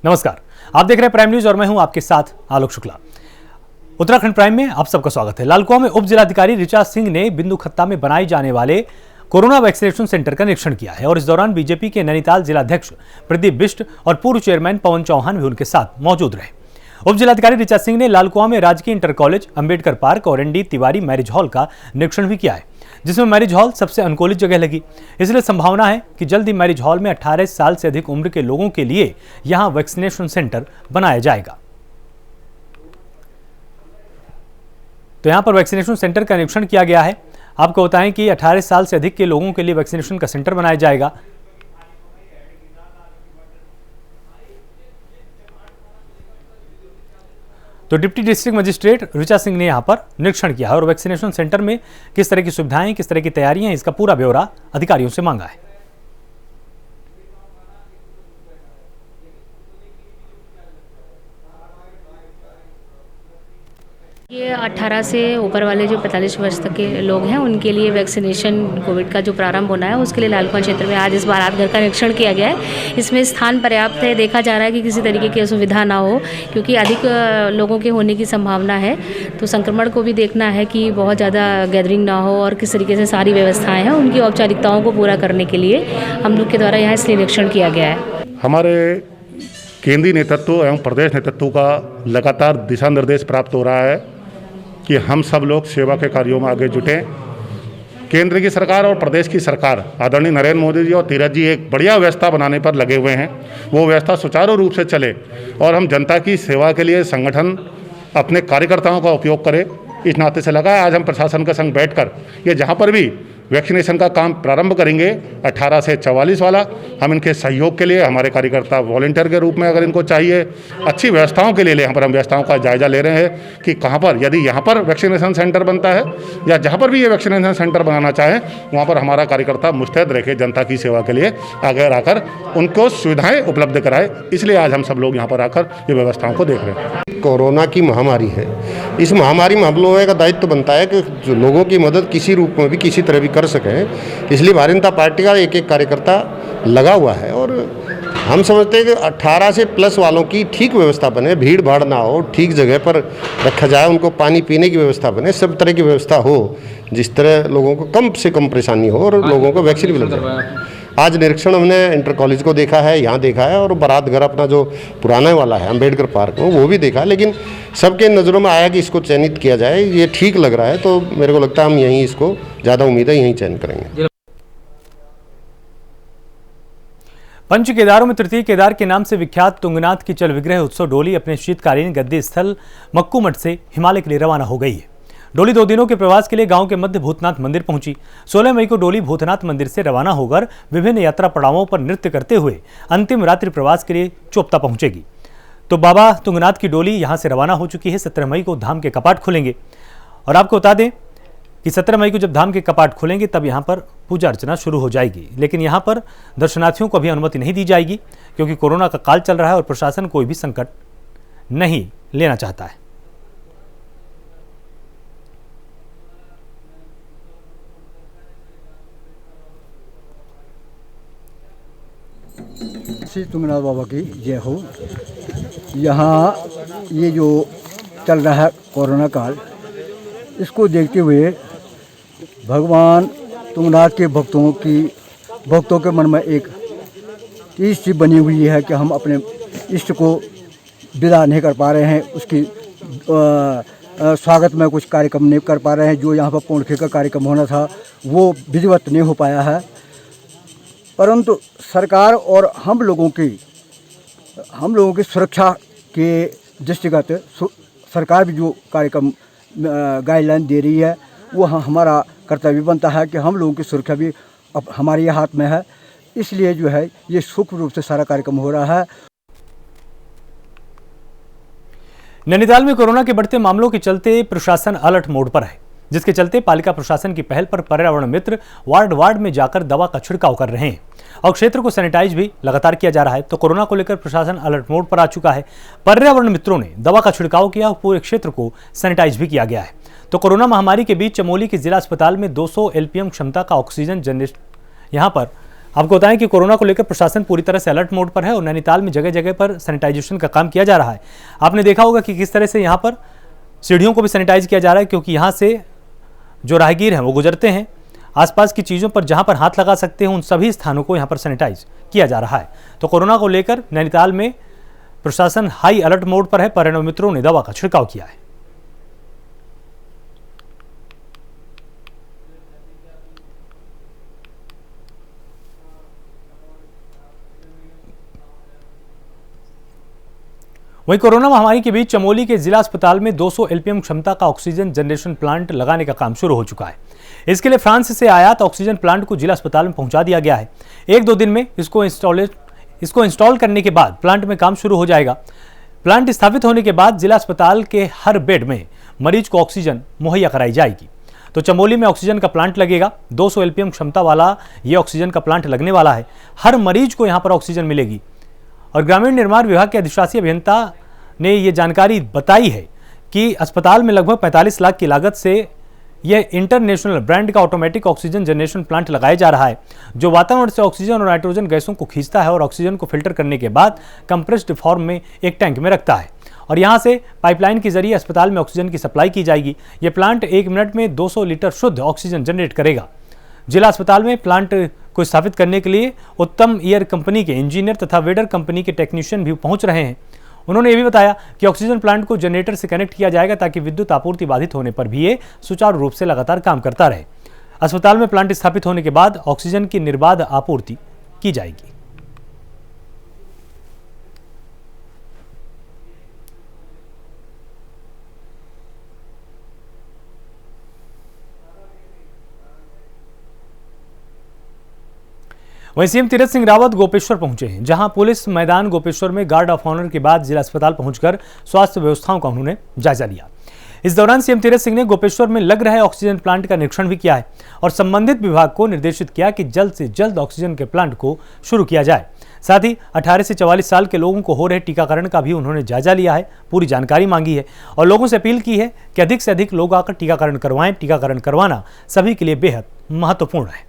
नमस्कार, आप देख रहे हैं प्राइम न्यूज और मैं हूं आपके साथ आलोक शुक्ला। उत्तराखंड प्राइम में आप सबका स्वागत है। लालकुआं में उप जिलाधिकारी ऋचा सिंह ने बिंदु खत्ता में बनाए जाने वाले कोरोना वैक्सीनेशन सेंटर का निरीक्षण किया है और इस दौरान बीजेपी के नैनीताल जिलाध्यक्ष प्रदीप बिष्ट और पूर्व चेयरमैन पवन चौहान भी उनके साथ मौजूद रहे। उप जिलाधिकारी ऋचा सिंह ने लालकुआं में राजकीय इंटर कॉलेज, अंबेडकर पार्क और एनडी तिवारी मैरिज हॉल का निरीक्षण भी किया है, जिसमें मैरिज हॉल सबसे अनुकूलित जगह लगी। इसलिए संभावना है कि जल्द ही मैरिज हॉल में 18 साल से अधिक उम्र के लोगों के लिए यहां वैक्सीनेशन सेंटर बनाया जाएगा। तो यहां पर वैक्सीनेशन सेंटर का निरीक्षण किया गया है। आपको बताएं कि 18 साल से अधिक के लोगों के लिए वैक्सीनेशन का सेंटर बनाया जाएगा। तो deputy district magistrate Richa Singh ने यहां पर निरीक्षण किया है और वैक्सीनेशन सेंटर में किस तरह की सुविधाएं, किस तरह की तैयारियां, इसका पूरा ब्यौरा अधिकारियों से मांगा है। ये 18 से ऊपर वाले जो 45 वर्ष तक के लोग हैं उनके लिए वैक्सीनेशन कोविड का जो प्रारंभ होना है उसके लिए लालकुआं क्षेत्र में आज इस बारात घर का निरीक्षण किया गया है। इसमें स्थान पर्याप्त है। देखा जा रहा है कि किसी तरीके की असुविधा ना हो, क्योंकि अधिक लोगों के होने की संभावना है। तो संक्रमण को भी देखना है कि बहुत ज़्यादा गैदरिंग ना हो और किस तरीके से सारी व्यवस्थाएँ हैं उनकी औपचारिकताओं को पूरा करने के लिए हम लोग के द्वारा यहाँ इसलिए निरीक्षण किया गया है। हमारे केंद्रीय नेतृत्व एवं प्रदेश नेतृत्व का लगातार दिशा निर्देश प्राप्त हो रहा है कि हम सब लोग सेवा के कार्यों में आगे जुटें। केंद्र की सरकार और प्रदेश की सरकार आदरणीय नरेंद्र मोदी जी और तीरथ जी एक बढ़िया व्यवस्था बनाने पर लगे हुए हैं। वो व्यवस्था सुचारू रूप से चले और हम जनता की सेवा के लिए संगठन अपने कार्यकर्ताओं का उपयोग करे, इस नाते से लगा है। आज हम प्रशासन के संग बैठकर ये जहाँ पर भी वैक्सीनेशन का काम प्रारंभ करेंगे 18 से 44 वाला, हम इनके सहयोग के लिए हमारे कार्यकर्ता वॉलंटियर के रूप में अगर इनको चाहिए अच्छी व्यवस्थाओं के लिए यहाँ पर हम व्यवस्थाओं का जायजा ले रहे हैं कि कहाँ पर यदि यहाँ पर वैक्सीनेशन सेंटर बनता है या जहाँ पर भी ये वैक्सीनेशन सेंटर बनाना चाहें वहाँ पर हमारा कार्यकर्ता मुस्तैद रखे जनता की सेवा के लिए आगे आकर उनको सुविधाएँ उपलब्ध कराए। इसलिए आज हम सब लोग यहाँ पर आकर ये व्यवस्थाओं को देख रहे हैं। कोरोना की महामारी है, इस महामारी में हम लोगों का दायित्व बनता है कि जो लोगों की मदद किसी रूप में भी किसी तरह भी कर सकें। इसलिए भारतीय जनता पार्टी का एक एक कार्यकर्ता लगा हुआ है और हम समझते हैं कि 18 से प्लस वालों की ठीक व्यवस्था बने, भीड़ भाड़ ना हो, ठीक जगह पर रखा जाए, उनको पानी पीने की व्यवस्था बने, सब तरह की व्यवस्था हो जिस तरह लोगों को कम से कम परेशानी हो और लोगों को वैक्सीन भी लग जाए। आज निरीक्षण हमने इंटर कॉलेज को देखा है, यहाँ देखा है और बारात घर अपना जो पुराना वाला है अंबेडकर पार्क में वो भी देखा है, लेकिन सबके नज़रों में आया कि इसको चयनित किया जाए, ये ठीक लग रहा है। तो मेरे को लगता है हम यहीं इसको ज़्यादा उम्मीद है यहीं चयन करेंगे। पंच केदारों में तृतीय केदार के नाम से विख्यात तुंगनाथ की चल विग्रह उत्सव डोली अपने शीतकालीन गद्दी स्थल मक्कू मठ से हिमालय के लिए रवाना हो गई है। डोली 2 दिनों के प्रवास के लिए गांव के मध्य भूतनाथ मंदिर पहुंची। 16 मई को डोली भूतनाथ मंदिर से रवाना होकर विभिन्न यात्रा पड़ावों पर नृत्य करते हुए अंतिम रात्रि प्रवास के लिए चोपता पहुंचेगी। तो बाबा तुंगनाथ की डोली यहां से रवाना हो चुकी है। 17 मई को धाम के कपाट खुलेंगे और आपको बता दें कि 17 मई को जब धाम के कपाट खुलेंगे तब यहाँ पर पूजा अर्चना शुरू हो जाएगी, लेकिन यहाँ पर दर्शनार्थियों को अभी अनुमति नहीं दी जाएगी क्योंकि कोरोना का काल चल रहा है और प्रशासन कोई भी संकट नहीं लेना चाहता है। श्री तुंगनाथ बाबा की जय हो। यहाँ ये जो चल रहा है कोरोना काल, इसको देखते हुए भगवान तुंगनाथ के भक्तों के मन में एक इच्छा बनी हुई है कि हम अपने इष्ट को विदा नहीं कर पा रहे हैं, उसकी स्वागत में कुछ कार्यक्रम नहीं कर पा रहे हैं। जो यहाँ पर पौंडखे का कार्यक्रम होना था वो विधिवत नहीं हो पाया है, परंतु सरकार और हम लोगों की सुरक्षा के दृष्टिगत सरकार भी जो कार्यक्रम गाइडलाइन दे रही है वो हमारा कर्तव्य बनता है कि हम लोगों की सुरक्षा भी अब हमारे हाथ में है। इसलिए जो है ये सूक्ष्म रूप से सारा कार्यक्रम हो रहा है। नैनीताल में कोरोना के बढ़ते मामलों के चलते प्रशासन अलर्ट मोड पर है, जिसके चलते पालिका प्रशासन की पहल पर पर्यावरण मित्र वार्ड में जाकर दवा का छिड़काव कर रहे हैं और क्षेत्र को सैनिटाइज भी लगातार किया जा रहा है। तो कोरोना को लेकर प्रशासन अलर्ट मोड पर आ चुका है। पर्यावरण मित्रों ने दवा का छिड़काव किया और पूरे क्षेत्र को सैनिटाइज भी किया गया है। तो कोरोना महामारी के बीच चमोली के जिला अस्पताल में 200 LPM क्षमता का ऑक्सीजन जनरेटर यहां पर आपको बताएं कि कोरोना को लेकर प्रशासन पूरी तरह से अलर्ट मोड पर है और नैनीताल में जगह जगह पर सैनिटाइजेशन का काम किया जा रहा है। आपने देखा होगा कि किस तरह से यहाँ पर सीढ़ियों को भी सैनिटाइज किया जा रहा है, क्योंकि यहाँ से जो राहगीर हैं वो गुजरते हैं, आसपास की चीज़ों पर जहाँ पर हाथ लगा सकते हैं उन सभी स्थानों को यहाँ पर सैनिटाइज किया जा रहा है। तो कोरोना को लेकर नैनीताल में प्रशासन हाई अलर्ट मोड पर है। पर्यटन मित्रों ने दवा का छिड़काव किया है। वहीं कोरोना महामारी के बीच चमोली के जिला अस्पताल में 200 एलपीएम क्षमता का ऑक्सीजन जनरेशन प्लांट लगाने का काम शुरू हो चुका है। इसके लिए फ्रांस से आयात ऑक्सीजन प्लांट को जिला अस्पताल में पहुंचा दिया गया है। 1-2 दिन में इसको इंस्टॉल करने के बाद प्लांट में काम शुरू हो जाएगा। प्लांट स्थापित होने के बाद जिला अस्पताल के हर बेड में मरीज को ऑक्सीजन मुहैया कराई जाएगी। तो चमोली में ऑक्सीजन का प्लांट लगेगा। 200 एलपीएम क्षमता वाला ये ऑक्सीजन का प्लांट लगने वाला है। हर मरीज को यहाँ पर ऑक्सीजन मिलेगी। और ग्रामीण निर्माण विभाग के अधिशासी अभियंता ने ये जानकारी बताई है कि अस्पताल में लगभग 45 लाख की लागत से यह इंटरनेशनल ब्रांड का ऑटोमेटिक ऑक्सीजन जनरेशन प्लांट लगाया जा रहा है, जो वातावरण से ऑक्सीजन और नाइट्रोजन गैसों को खींचता है और ऑक्सीजन को फिल्टर करने के बाद कंप्रेस्ड फॉर्म में एक टैंक में रखता है और यहां से पाइपलाइन के जरिए अस्पताल में ऑक्सीजन की सप्लाई की जाएगी। यह प्लांट 1 मिनट में 200 लीटर शुद्ध ऑक्सीजन जनरेट करेगा। जिला अस्पताल में प्लांट को स्थापित करने के लिए उत्तम एयर कंपनी के इंजीनियर तथा वेडर कंपनी के टेक्नीशियन भी पहुंच रहे हैं। उन्होंने ये भी बताया कि ऑक्सीजन प्लांट को जनरेटर से कनेक्ट किया जाएगा ताकि विद्युत आपूर्ति बाधित होने पर भी ये सुचारू रूप से लगातार काम करता रहे। अस्पताल में प्लांट स्थापित होने के बाद ऑक्सीजन की निर्बाध आपूर्ति की जाएगी। वहीं सीएम तीरथ सिंह रावत गोपेश्वर पहुंचे हैं, जहां पुलिस मैदान गोपेश्वर में गार्ड ऑफ ऑनर के बाद जिला अस्पताल पहुंचकर स्वास्थ्य व्यवस्थाओं का उन्होंने जायजा लिया। इस दौरान सीएम तीरथ सिंह ने गोपेश्वर में लग रहे ऑक्सीजन प्लांट का निरीक्षण भी किया है और संबंधित विभाग को निर्देशित किया कि जल्द से जल्द ऑक्सीजन के प्लांट को शुरू किया जाए। साथ ही 18 से 44 साल के लोगों को हो रहे टीकाकरण का भी उन्होंने जायजा लिया है, पूरी जानकारी मांगी है और लोगों से अपील की है कि अधिक से अधिक लोग आकर टीकाकरण करवाएं। टीकाकरण करवाना सभी के लिए बेहद महत्वपूर्ण है।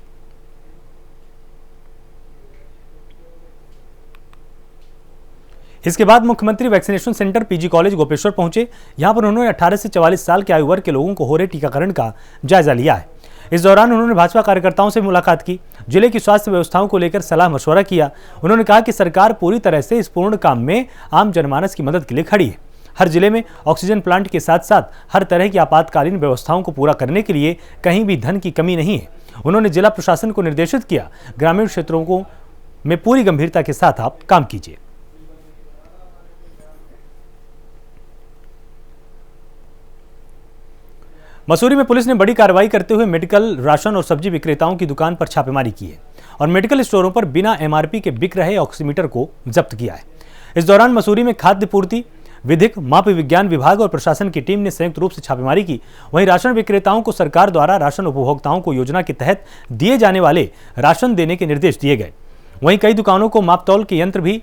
इसके बाद मुख्यमंत्री vaccination centre PG college Gopeshwar पहुंचे। यहां पर उन्होंने 18 से 44 साल के आयु वर्ग के लोगों को हो रहे टीकाकरण का जायजा लिया है। इस दौरान उन्होंने भाजपा कार्यकर्ताओं से मुलाकात की, जिले की स्वास्थ्य व्यवस्थाओं को लेकर सलाह मशवरा किया। उन्होंने कहा कि सरकार पूरी तरह से इस पूर्ण काम में आम जनमानस की मदद के लिए खड़ी है। हर जिले में ऑक्सीजन प्लांट के साथ साथ हर तरह की आपातकालीन व्यवस्थाओं को पूरा करने के लिए कहीं भी धन की कमी नहीं है। उन्होंने जिला प्रशासन को निर्देशित किया, ग्रामीण क्षेत्रों में पूरी गंभीरता के साथ आप काम कीजिए। मसूरी में पुलिस ने बड़ी कार्रवाई करते हुए मेडिकल, राशन और सब्जी विक्रेताओं की दुकान पर छापेमारी की है और मेडिकल स्टोरों पर बिना एमआरपी के बिक रहे ऑक्सीमीटर को जब्त किया है। इस दौरान मसूरी में खाद्य पूर्ति, विधिक, माप विज्ञान विभाग और प्रशासन की टीम ने संयुक्त रूप से छापेमारी की। वहीं राशन विक्रेताओं को सरकार द्वारा राशन उपभोक्ताओं को योजना के तहत दिए जाने वाले राशन देने के निर्देश दिए गए। वहीं कई दुकानों को मापतौल के यंत्र भी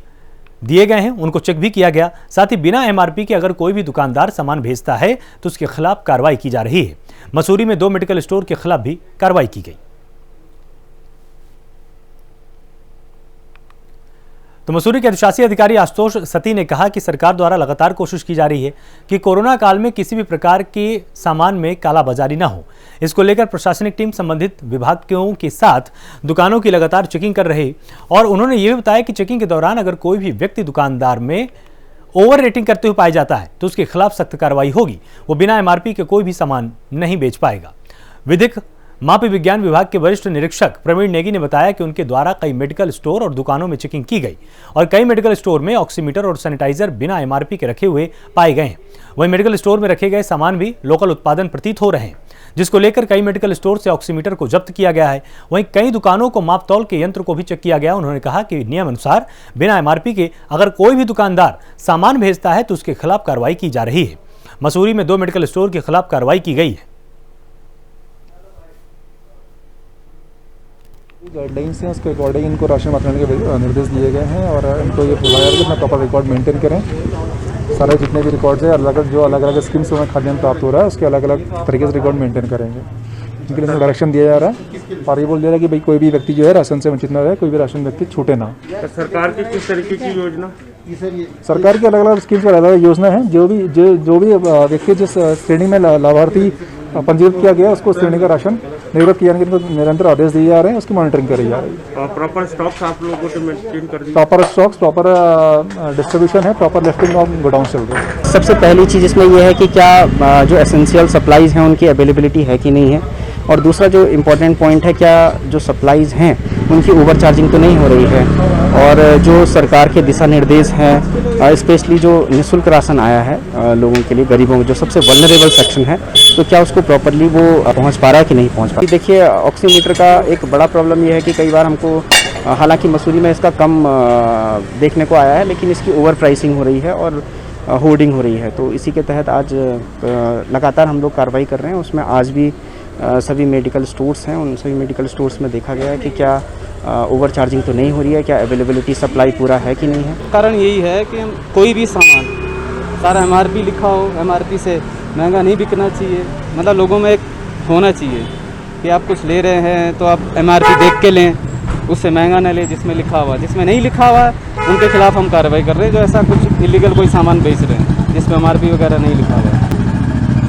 दिए गए हैं, उनको चेक भी किया गया। साथ ही बिना एमआरपी के अगर कोई भी दुकानदार सामान भेजता है तो उसके खिलाफ कार्रवाई की जा रही है। मसूरी में 2 मेडिकल स्टोर के खिलाफ भी कार्रवाई की गई। तो मसूरी के अधिशासी अधिकारी आशुतोष सती ने कहा कि सरकार द्वारा लगातार कोशिश की जा रही है कि कोरोना काल में किसी भी प्रकार के सामान में कालाबाजारी न हो। इसको लेकर प्रशासनिक टीम संबंधित विभागों के साथ दुकानों की लगातार चेकिंग कर रही और उन्होंने ये भी बताया कि चेकिंग के दौरान अगर कोई भी व्यक्ति दुकानदार में ओवर रेटिंग करते हुए पाया जाता है तो उसके खिलाफ सख्त कार्रवाई होगी। वो बिना एमआरपी के कोई भी सामान नहीं बेच पाएगा। विधिक, माप विज्ञान विभाग के वरिष्ठ निरीक्षक प्रवीण नेगी ने बताया कि उनके द्वारा कई मेडिकल स्टोर और दुकानों में चेकिंग की गई और कई मेडिकल स्टोर में ऑक्सीमीटर और सैनिटाइजर बिना एमआरपी के रखे हुए पाए गए हैं। वहीं मेडिकल स्टोर में रखे गए सामान भी लोकल उत्पादन प्रतीत हो रहे हैं, जिसको लेकर कई मेडिकल स्टोर से ऑक्सीमीटर को जब्त किया गया है। वहीं कई दुकानों को मापतौल के यंत्र को भी चेक किया गया। उन्होंने कहा कि नियम अनुसार बिना एमआरपी के अगर कोई भी दुकानदार सामान भेजता है तो उसके खिलाफ कार्रवाई की जा रही है। मसूरी में 2 मेडिकल स्टोर के खिलाफ कार्रवाई की गई है। गाइडलाइंस हैं, उसके अकॉर्डिंग इनको राशन बांटने के निर्देश दिए गए हैं और इनको ये बताया कि अपना प्रॉपर रिकॉर्ड मेंटेन करें। सारे जितने भी रिकॉर्ड्स हैं अलग अलग स्कीम्स में खाद्यान्न प्राप्त हो रहा है उसके अलग अलग तरीके से रिकॉर्ड मेंटेन करेंगे। उनके लिए डायरेक्शन दिया जा रहा है और ये बोल दिया रहा है कि भाई कोई भी व्यक्ति जो है राशन से वंचित ना रहे, कोई भी राशन व्यक्ति छूटे ना। सरकार की किस तरीके की योजना? सरकार की अलग अलग स्कीम्स पर अलग अलग योजना है। जो भी व्यक्ति जिस श्रेणी में लाभार्थी पंजीकृत किया गया उसको श्रेणी का राशन निर्गत किया जाने के निरंतर आदेश दिए जा रहे हैं, उसकी मॉनिटरिंग करी जा रही है। प्रॉपर स्टॉक्स आप लोगों को मेंटेन कर दिए? प्रॉपर स्टॉक्स, प्रॉपर डिस्ट्रीब्यूशन है, प्रॉपर लिफ्टिंग ऑफ गोडाउन चल रही है। सबसे पहली चीज़ इसमें यह है कि क्या जो एसेंशियल सप्लाईज हैं उनकी अवेलेबिलिटी है कि नहीं है, और दूसरा जो इम्पोर्टेंट पॉइंट है क्या जो सप्लाईज हैं उनकी ओवर चार्जिंग तो नहीं हो रही है, और जो सरकार के दिशा निर्देश हैं स्पेशली जो निःशुल्क राशन आया है लोगों के लिए, गरीबों के जो सबसे वल्नरेबल सेक्शन है, तो क्या उसको प्रॉपरली वो पहुंच पा रहा है कि नहीं पहुंच पा रहा है। देखिए ऑक्सीमीटर का एक बड़ा प्रॉब्लम यह है कि कई बार हमको हालांकि मसूरी में इसका कम देखने को आया है, लेकिन इसकी ओवर प्राइसिंग हो रही है और होर्डिंग हो रही है। तो इसी के तहत आज लगातार हम लोग कार्रवाई कर रहे हैं। उसमें आज भी सभी मेडिकल स्टोर्स हैं, उन सभी मेडिकल स्टोर्स में देखा गया है कि क्या ओवर चार्जिंग तो नहीं हो रही है, क्या अवेलेबिलिटी सप्लाई पूरा है कि नहीं है। कारण यही है कि कोई भी सामान सारा MRP लिखा हो, MRP से महंगा नहीं बिकना चाहिए। मतलब लोगों में एक होना चाहिए कि आप कुछ ले रहे हैं तो आप MRP देख के लें, उससे महंगा न लें जिसमें लिखा हुआ। जिसमें नहीं लिखा हुआ उनके खिलाफ हम कार्रवाई कर रहे हैं, जो ऐसा कुछ इलीगल कोई सामान बेच रहे हैं जिसमें MRP वगैरह नहीं लिखा हुआ है।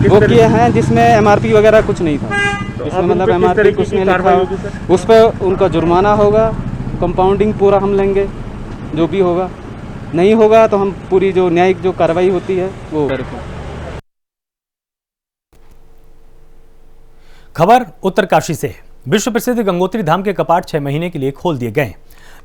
वो किए हैं जिसमें MRP वगैरह कुछ नहीं था, जिसमें मतलब MRP कुछ नहीं लिखा हो, उस पर उनका जुर्माना होगा, कंपाउंडिंग पूरा हम लेंगे, जो भी होगा। नहीं होगा तो हम पूरी जो न्यायिक जो कार्रवाई होती है वो करेंगे। खबर उत्तरकाशी से है। विश्व प्रसिद्ध गंगोत्री धाम के कपाट 6 महीने के लिए खोल दिए गए,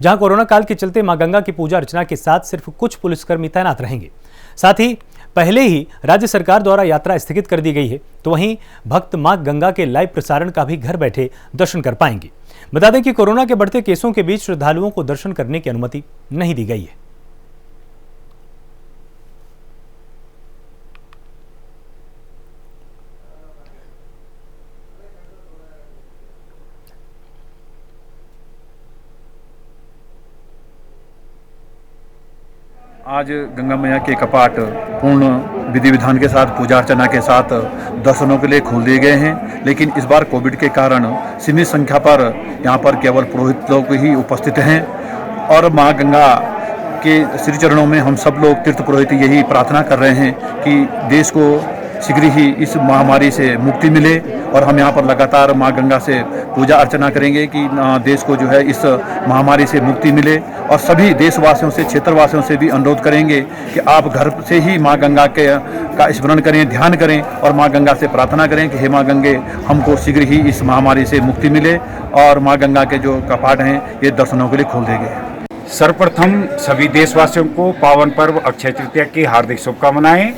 जहां कोरोना काल के चलते मां गंगा की पूजा अर्चना के साथ सिर्फ कुछ पुलिसकर्मी तैनात रहेंगे। साथ ही पहले ही राज्य सरकार द्वारा यात्रा स्थगित कर दी गई है, तो वहीं भक्त मां गंगा के लाइव प्रसारण का भी घर बैठे दर्शन कर पाएंगे। बता दें कि कोरोना के बढ़ते केसों के बीच श्रद्धालुओं को दर्शन करने की अनुमति नहीं दी गई है। आज गंगा मैया के कपाट पूर्ण विधि विधान के साथ, पूजा अर्चना के साथ दर्शनों के लिए खोल दिए गए हैं। लेकिन इस बार कोविड के कारण सीमित संख्या पर यहाँ पर केवल पुरोहित लोग ही उपस्थित हैं, और माँ गंगा के श्री चरणों में हम सब लोग तीर्थ पुरोहित यही प्रार्थना कर रहे हैं कि देश को शीघ्र ही इस महामारी से मुक्ति मिले, और हम यहाँ पर लगातार माँ गंगा से पूजा अर्चना करेंगे कि देश को जो है इस महामारी से मुक्ति मिले। और सभी देशवासियों से, क्षेत्रवासियों से भी अनुरोध करेंगे कि आप घर से ही माँ गंगा का स्मरण करें, ध्यान करें, और माँ गंगा से प्रार्थना करें कि हे माँ गंगे, हमको शीघ्र ही इस महामारी से मुक्ति मिले, और माँ गंगा के जो कपाट हैं ये दर्शनों के लिए खोल दिए गए। सर्वप्रथम सभी देशवासियों को पावन पर्व अक्षय तृतीया की हार्दिक शुभकामनाएं।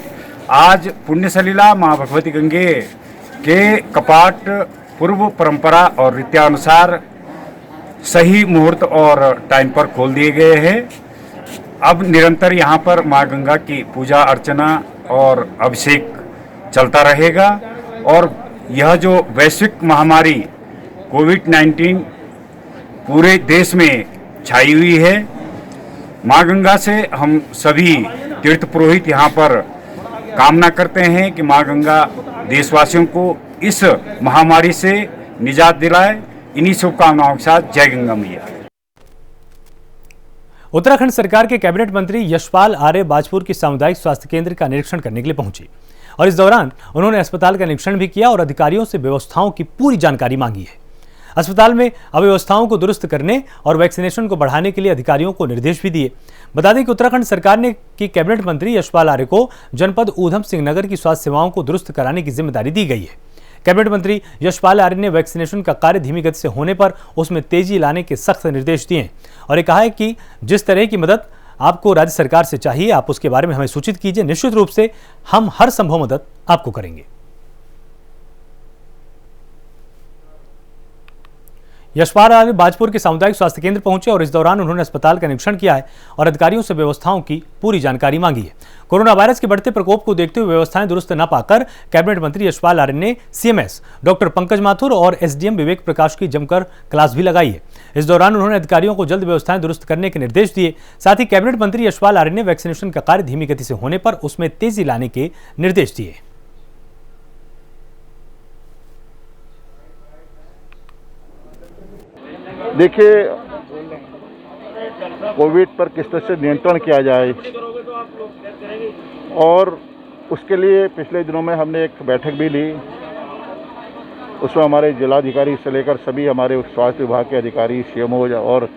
आज पुण्य सलीला माँ भगवती गंगे के कपाट पूर्व परंपरा और रीत्यानुसार सही मुहूर्त और टाइम पर खोल दिए गए हैं। अब निरंतर यहाँ पर माँ गंगा की पूजा अर्चना और अभिषेक चलता रहेगा, और यह जो वैश्विक महामारी कोविड-19 पूरे देश में छाई हुई है, माँ गंगा से हम सभी तीर्थ पुरोहित यहाँ पर कामना करते हैं कि माँ गंगा देशवासियों को इस महामारी से निजात दिलाए। इन्हीं शुभकामनाओं के साथ जय गंगा मैया। उत्तराखंड सरकार के कैबिनेट मंत्री यशपाल आर्य बाजपुर की सामुदायिक स्वास्थ्य केंद्र का निरीक्षण करने के लिए पहुंचे, और इस दौरान उन्होंने अस्पताल का निरीक्षण भी किया और अधिकारियों से व्यवस्थाओं की पूरी जानकारी मांगी है। अस्पताल में अव्यवस्थाओं को दुरुस्त करने और वैक्सीनेशन को बढ़ाने के लिए अधिकारियों को निर्देश भी दिए। बता दें कि उत्तराखंड सरकार ने की कैबिनेट मंत्री यशपाल आर्य को जनपद ऊधम सिंह नगर की स्वास्थ्य सेवाओं को दुरुस्त कराने की जिम्मेदारी दी गई है। कैबिनेट मंत्री यशपाल आर्य ने वैक्सीनेशन का कार्य धीमी गति से होने पर उसमें तेजी लाने के सख्त निर्देश दिए, और ये कहा है कि जिस तरह की मदद आपको राज्य सरकार से चाहिए आप उसके बारे में हमें सूचित कीजिए, निश्चित रूप से हम हर संभव मदद आपको करेंगे। यशपाल आर्य बाजपुर के सामुदायिक स्वास्थ्य केंद्र पहुंचे और इस दौरान उन्होंने अस्पताल का निरीक्षण किया है और अधिकारियों से व्यवस्थाओं की पूरी जानकारी मांगी है। कोरोना वायरस के बढ़ते प्रकोप को देखते हुए व्यवस्थाएं दुरुस्त न पाकर कैबिनेट मंत्री यशपाल आर्य ने CMS डॉक्टर पंकज माथुर और SDM विवेक प्रकाश की जमकर क्लास भी लगाई है। इस दौरान उन्होंने अधिकारियों को जल्द व्यवस्थाएं दुरुस्त करने के निर्देश दिए। साथ ही कैबिनेट मंत्री यशपाल आर्य ने वैक्सीनेशन का कार्य धीमी गति से होने पर उसमें तेजी लाने के निर्देश दिए। देखिए, कोविड पर किस तरह से नियंत्रण किया जाए और उसके लिए पिछले दिनों में हमने एक बैठक भी ली। उसमें हमारे जिलाधिकारी से लेकर सभी हमारे स्वास्थ्य विभाग के अधिकारी, सीएमओ और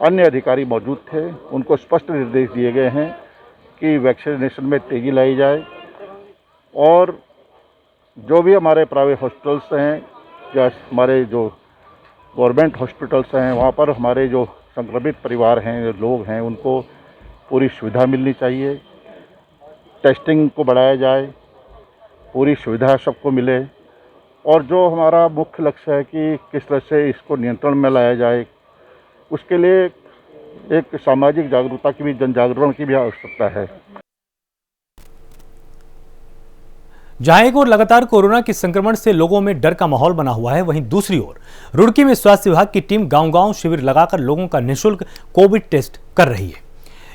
अन्य अधिकारी मौजूद थे। उनको स्पष्ट निर्देश दिए गए हैं कि वैक्सीनेशन में तेज़ी लाई जाए और जो भी हमारे प्राइवेट हॉस्पिटल्स हैं या हमारे जो गवर्नमेंट हॉस्पिटल्स हैं, वहाँ पर हमारे जो संक्रमित परिवार हैं, लोग हैं, उनको पूरी सुविधा मिलनी चाहिए। टेस्टिंग को बढ़ाया जाए, पूरी सुविधा सबको मिले और जो हमारा मुख्य लक्ष्य है कि किस तरह से इसको नियंत्रण में लाया जाए, उसके लिए एक सामाजिक जागरूकता की भी, जन जागरण की भी आवश्यकता है। जहां एक ओर लगातार कोरोना के संक्रमण से लोगों में डर का माहौल बना हुआ है, वहीं दूसरी ओर रुड़की में स्वास्थ्य विभाग की टीम गांव-गांव शिविर लगाकर लोगों का निःशुल्क कोविड टेस्ट कर रही है।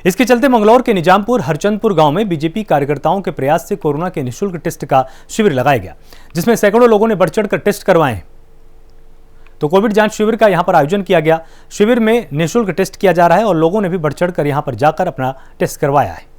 इसके चलते मंगलौर के निजामपुर हरचंदपुर गांव में बीजेपी कार्यकर्ताओं के प्रयास से कोरोना के निःशुल्क टेस्ट का शिविर लगाया गया, जिसमें सैकड़ों लोगों ने बढ़ चढ़कर टेस्ट करवाए। तो कोविड जांच शिविर का यहां पर आयोजन किया गया। शिविर में निःशुल्क टेस्ट किया जा रहा है और लोगों ने भी बढ़ चढ़कर यहां पर जाकर अपना टेस्ट करवाया है।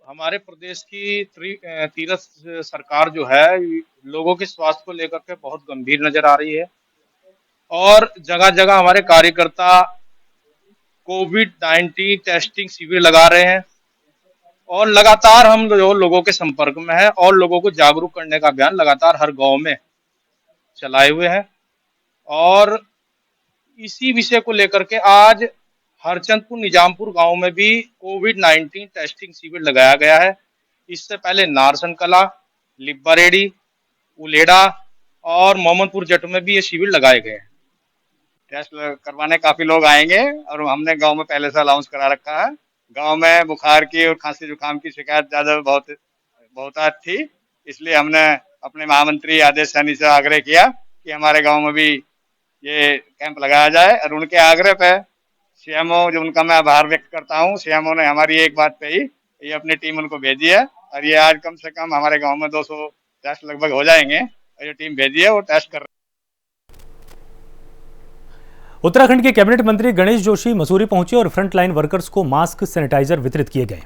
हमारे प्रदेश की तीरथ सरकार जो है, लोगों के स्वास्थ्य को लेकर के बहुत गंभीर नजर आ रही है और जगह जगह हमारे कार्यकर्ता कोविड-19 टेस्टिंग शिविर लगा रहे हैं और लगातार हम लोगों के संपर्क में है और लोगों को जागरूक करने का अभियान लगातार हर गांव में चलाए हुए हैं। और इसी विषय को लेकर के आज हरचंदपुर निजामपुर गांव में भी कोविड-19 टेस्टिंग शिविर लगाया गया है। इससे पहले नारसन कला, लिब्बारेडी, उलेड़ा और मोहम्मदपुर जट में भी ये शिविर लगाए गए हैं। टेस्ट करवाने काफी लोग आएंगे और हमने गांव में पहले से अनाउंस करा रखा है। गांव में बुखार की और खांसी जुकाम की शिकायत ज्यादा बहुत थी, इसलिए हमने अपने महामंत्री आदेश सैनी से आग्रह किया कि हमारे गांव में भी ये कैंप लगाया जाए और उनके आग्रह पे सीएमओ, जो उनका मैं आभार व्यक्त करता हूँ, सीएमओ ने हमारी एक बात पे ही ये अपनी टीम उनको भेजी है और ये आज कम से कम हमारे गांव में 200 टेस्ट लगभग हो जाएंगे और ये टीम भेजी है, वो टेस्ट कर रहे हैं। उत्तराखंड के कैबिनेट मंत्री गणेश जोशी मसूरी पहुंचे और फ्रंटलाइन वर्कर्स को मास्क, सैनिटाइजर वितरित किए गए।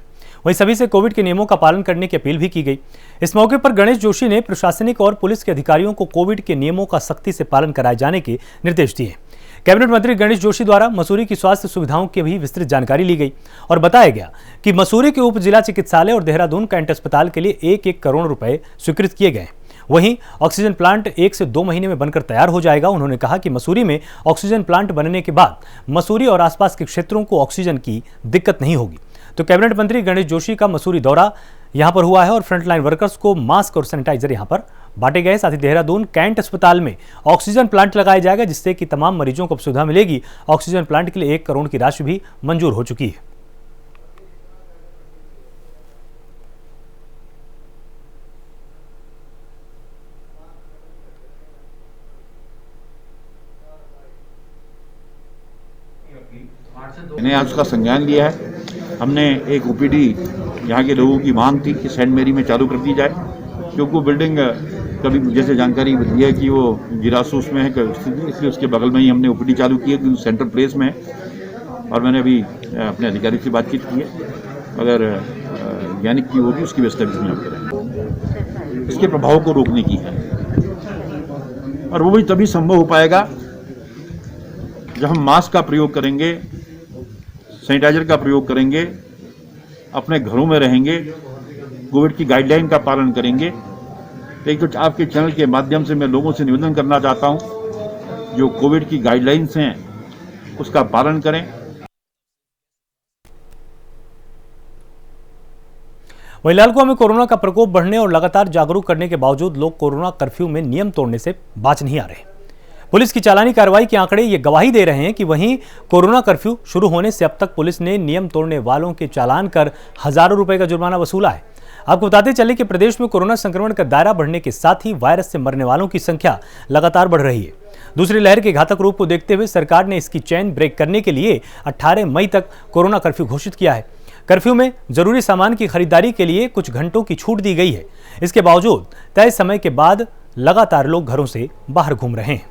वहीं सभी से कोविड के नियमों का पालन करने की अपील भी की गई। इस मौके पर गणेश जोशी ने प्रशासनिक और पुलिस के अधिकारियों को कोविड के नियमों का सख्ती से पालन कराए जाने के निर्देश दिए। कैबिनेट मंत्री गणेश जोशी द्वारा मसूरी की स्वास्थ्य सुविधाओं की भी विस्तृत जानकारी ली गई और बताया गया कि मसूरी के उप जिला चिकित्सालय और देहरादून कैंट अस्पताल के लिए 1-1 करोड़ रुपए स्वीकृत किए गए। वहीं ऑक्सीजन प्लांट 1 से 2 महीने में बनकर तैयार हो जाएगा। उन्होंने कहा कि मसूरी में ऑक्सीजन प्लांट बनने के बाद मसूरी और आसपास के क्षेत्रों को ऑक्सीजन की दिक्कत नहीं होगी। तो कैबिनेट मंत्री गणेश जोशी का मसूरी दौरा यहां पर हुआ है और फ्रंटलाइन वर्कर्स को मास्क और सैनिटाइजर यहां पर बांटे गए। साथ ही देहरादून कैंट अस्पताल में ऑक्सीजन प्लांट लगाया जाएगा, जिससे कि तमाम मरीजों को सुविधा मिलेगी। ऑक्सीजन प्लांट के लिए 1 करोड़ की राशि भी मंजूर हो चुकी है। मैंने आज उसका संज्ञान लिया है। हमने एक ओपीडी यहाँ के लोगों की मांग थी कि सेंट मेरी में चालू कर दी जाए, क्योंकि वो बिल्डिंग कभी जैसे जानकारी मिली है कि वो गिरासूस में है, इसलिए उसके बगल में ही हमने ओपीडी चालू की है, क्योंकि सेंट्रल प्लेस में है। और मैंने अभी अपने अधिकारी से बातचीत की है, अगर वैज्ञानिक की होगी उसकी व्यवस्था भी हम करेंगे। इसके प्रभाव को रोकने की है और वो भी तभी संभव हो पाएगा जब हम मास्क का प्रयोग करेंगे, सैनिटाइजर का प्रयोग करेंगे, अपने घरों में रहेंगे, कोविड की गाइडलाइन का पालन करेंगे। एक तो आपके चैनल के माध्यम से मैं लोगों से निवेदन करना चाहता हूं, जो कोविड की गाइडलाइंस हैं उसका पालन करें। वहीं लालकुआं में कोरोना का प्रकोप बढ़ने और लगातार जागरूक करने के बावजूद लोग कोरोना कर्फ्यू में नियम तोड़ने से बाज नहीं आ रहे। पुलिस की चालानी कार्रवाई के आंकड़े ये गवाही दे रहे हैं कि वहीं कोरोना कर्फ्यू शुरू होने से अब तक पुलिस ने नियम तोड़ने वालों के चालान कर हजारों रुपए का जुर्माना वसूला है। आपको बताते चले कि प्रदेश में कोरोना संक्रमण का दायरा बढ़ने के साथ ही वायरस से मरने वालों की संख्या लगातार बढ़ रही है। दूसरी लहर के घातक रूप को देखते हुए सरकार ने इसकी चेन ब्रेक करने के लिए 18 मई तक कोरोना कर्फ्यू घोषित किया है। कर्फ्यू में जरूरी सामान की खरीदारी के लिए कुछ घंटों की छूट दी गई है। इसके बावजूद तय समय के बाद लगातार लोग घरों से बाहर घूम रहे हैं।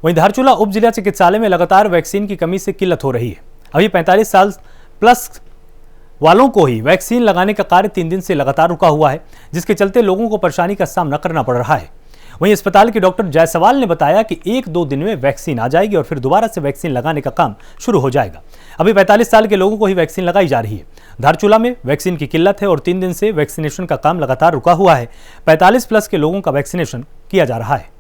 वहीं धारचूला उप जिला चिकित्सालय में लगातार वैक्सीन की कमी से किल्लत हो रही है। अभी 45 साल प्लस वालों को ही वैक्सीन लगाने का कार्य 3 दिन से लगातार रुका हुआ है, जिसके चलते लोगों को परेशानी का सामना करना पड़ रहा है। वहीं अस्पताल के डॉक्टर जायसवाल ने बताया कि 1-2 दिन में वैक्सीन आ जाएगी और फिर दोबारा से वैक्सीन लगाने का काम शुरू हो जाएगा। अभी 45 साल के लोगों को ही वैक्सीन लगाई जा रही है। धारचूला में वैक्सीन की किल्लत है और 3 दिन से वैक्सीनेशन का काम लगातार रुका हुआ है। 45 प्लस के लोगों का वैक्सीनेशन किया जा रहा है।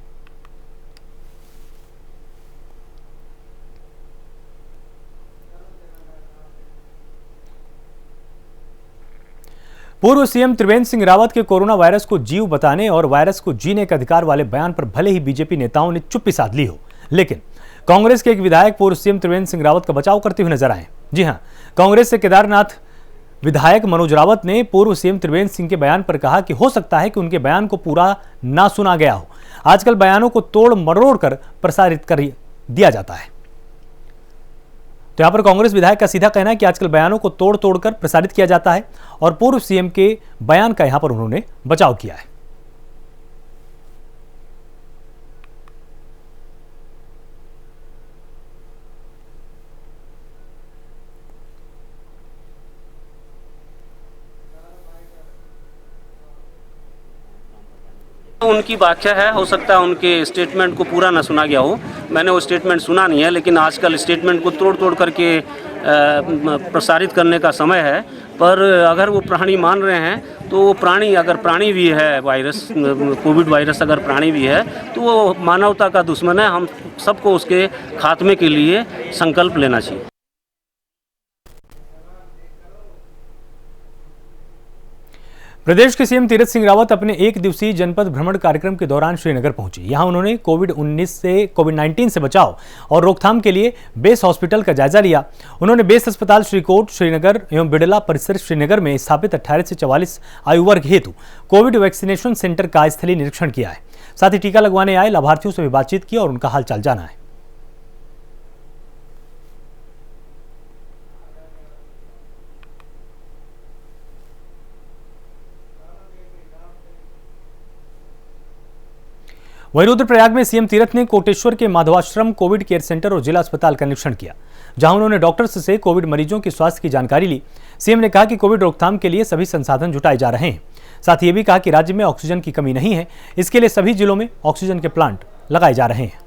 पूर्व सीएम त्रिवेंद्र सिंह रावत के कोरोना वायरस को जीव बताने और वायरस को जीने के अधिकार वाले बयान पर भले ही बीजेपी नेताओं ने चुप्पी साध ली हो, लेकिन कांग्रेस के एक विधायक पूर्व सीएम त्रिवेंद्र सिंह रावत का बचाव करते हुए नजर आए। जी हां, कांग्रेस से केदारनाथ विधायक मनोज रावत ने पूर्व सीएम त्रिवेंद्र सिंह के बयान पर कहा कि हो सकता है कि उनके बयान को पूरा ना सुना गया हो। आजकल बयानों को तोड़ मरोड़ कर प्रसारित कर दिया जाता है। तो यहां पर कांग्रेस विधायक का सीधा कहना है कि आजकल बयानों को तोड़ तोड़कर प्रसारित किया जाता है और पूर्व सीएम के बयान का यहां पर उन्होंने बचाव किया है। उनकी व्याख्या है, हो सकता है उनके स्टेटमेंट को पूरा ना सुना गया हो। मैंने वो स्टेटमेंट सुना नहीं है, लेकिन आजकल स्टेटमेंट को तोड़ तोड़ करके प्रसारित करने का समय है। पर अगर वो प्राणी मान रहे हैं तो वो प्राणी, अगर प्राणी भी है वायरस, कोविड वायरस अगर प्राणी भी है तो वो मानवता का दुश्मन है। हम सबको उसके खात्मे के लिए संकल्प लेना चाहिए। प्रदेश के सीएम तीरथ सिंह रावत अपने 1 दिवसीय जनपद भ्रमण कार्यक्रम के दौरान श्रीनगर पहुंचे। यहां उन्होंने कोविड-19 से बचाव और रोकथाम के लिए बेस हॉस्पिटल का जायजा लिया। उन्होंने बेस अस्पताल श्रीकोट श्रीनगर एवं बिड़ला परिसर श्रीनगर में स्थापित 18 से 44 आयु वर्ग हेतु कोविड वैक्सीनेशन सेंटर का स्थलीय निरीक्षण किया है। साथ ही टीका लगवाने आए लाभार्थियों से भी बातचीत की और उनका हालचाल जाना है। वहीं रुद्रप्रयाग में सीएम तीरथ ने कोटेश्वर के माधवाश्रम कोविड केयर सेंटर और जिला अस्पताल का निरीक्षण किया, जहां उन्होंने डॉक्टर्स से कोविड मरीजों के स्वास्थ्य की जानकारी ली। सीएम ने कहा कि कोविड रोकथाम के लिए सभी संसाधन जुटाए जा रहे हैं। साथ ही ये भी कहा कि राज्य में ऑक्सीजन की कमी नहीं है, इसके लिए सभी जिलों में ऑक्सीजन के प्लांट लगाए जा रहे हैं।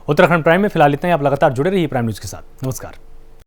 उत्तराखंड प्राइम में फिलहाल इतना ही। आप लगातार जुड़े रहिए प्राइम न्यूज के साथ। नमस्कार।